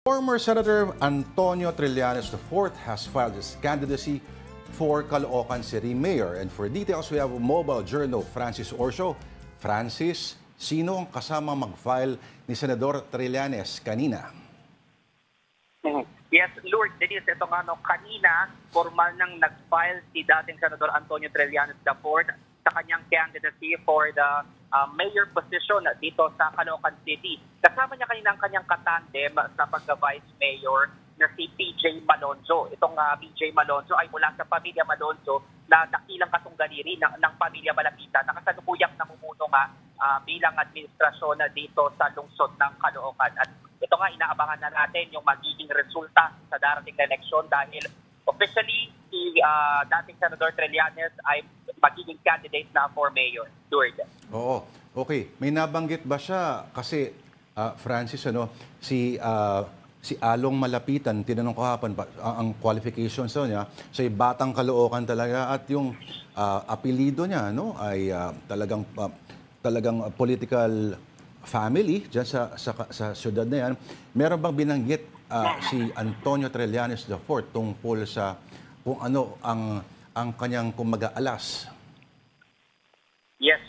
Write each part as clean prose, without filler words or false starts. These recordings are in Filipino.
Former Senator Antonio Trillanes IV has filed his candidacy for Caloocan City Mayor. And for details, we have Mobile Journal Francis Orcio. Francis, sino ang kasama mag-file ni Senador Trillanes kanina? Yes, Lord, Denise, ito nga kanina, formal nang nag-file si dating Senador Antonio Trillanes IV sa kanyang candidacy for the mayor position dito sa Caloocan City. Kasama niya kanina ang kanyang katandem sa pagka-vice mayor na si PJ Malonzo. Itong PJ Malonzo ay mula sa pamilya Malonzo na dakilang katunggaliri ng pamilya Malapitan na kasalukuyang namumuno nga bilang administrasyon dito sa lungsod ng Caloocan. At ito nga, inaabangan na natin yung magiging resulta sa darating na eleksyon dahil officially si dating Senador Trillanes ay magiging candidate na for mayor. Lord. Oo, okay. May nabanggit ba siya? Kasi, Francis, si Along Malapitan, tinanong ko hapon ang qualifications niya, siya batang Caloocan talaga at yung apelido niya ay talagang political family dyan sa syudad na yan. Meron bang binanggit si Antonio Trillanes IV tungkol sa kung ano ang kanyang kumag-aalas? Yes.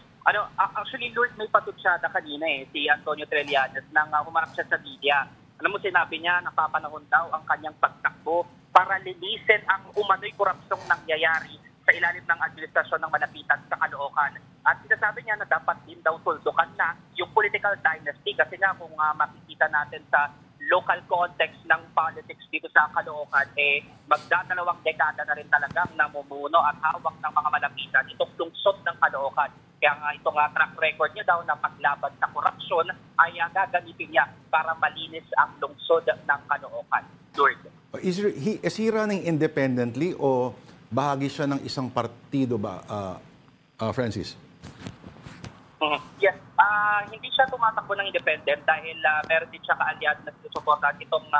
Actually, Lord, may patutsada kanina si Antonio Trillanes nang humarap siya sa media. Alam mo, sinabi niya, napapanahon daw ang kanyang pagtakbo para linisin ang umano'y korupsyong nangyayari sa ilalim ng administrasyon ng Malapitan sa Caloocan. At sinasabi niya na dapat din daw tuldukan na yung political dynasty kasi nga kung makikita natin sa local context ng politics dito sa Caloocan, magdadalawang dekada na rin talagang namumuno at hawak ng mga Malapitan itong lungsod ng Caloocan. Kaya nga itong track record niya daw na paglaban sa korupsyon ay gagamitin niya para malinis ang lungsod ng Caloocan. Lord. Is he running independently o bahagi siya ng isang partido ba, Francis? Yes. Hindi siya tumatakbo ng independent dahil meron din siya kaalyado na sinusuportahan itong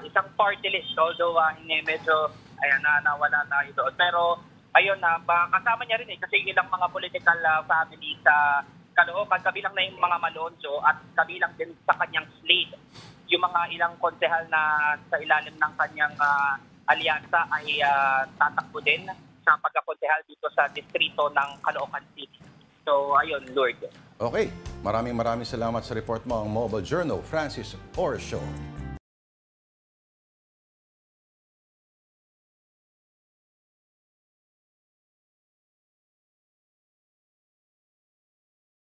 isang party list. Although medyo nawala tayo doon. Pero ayun, kasama niya rin kasi ilang mga political family sa Caloocan, kabilang na yung mga Malonzo at kabilang din sa kanyang slate. Yung mga ilang konsehal na sa ilalim ng kanyang alyansa ay tatakbo din sa pagkakonsehal dito sa distrito ng Caloocan City. So, ayun, Lord. Okay. Maraming salamat sa report mo ang Mobile Journal, Francis Orcio.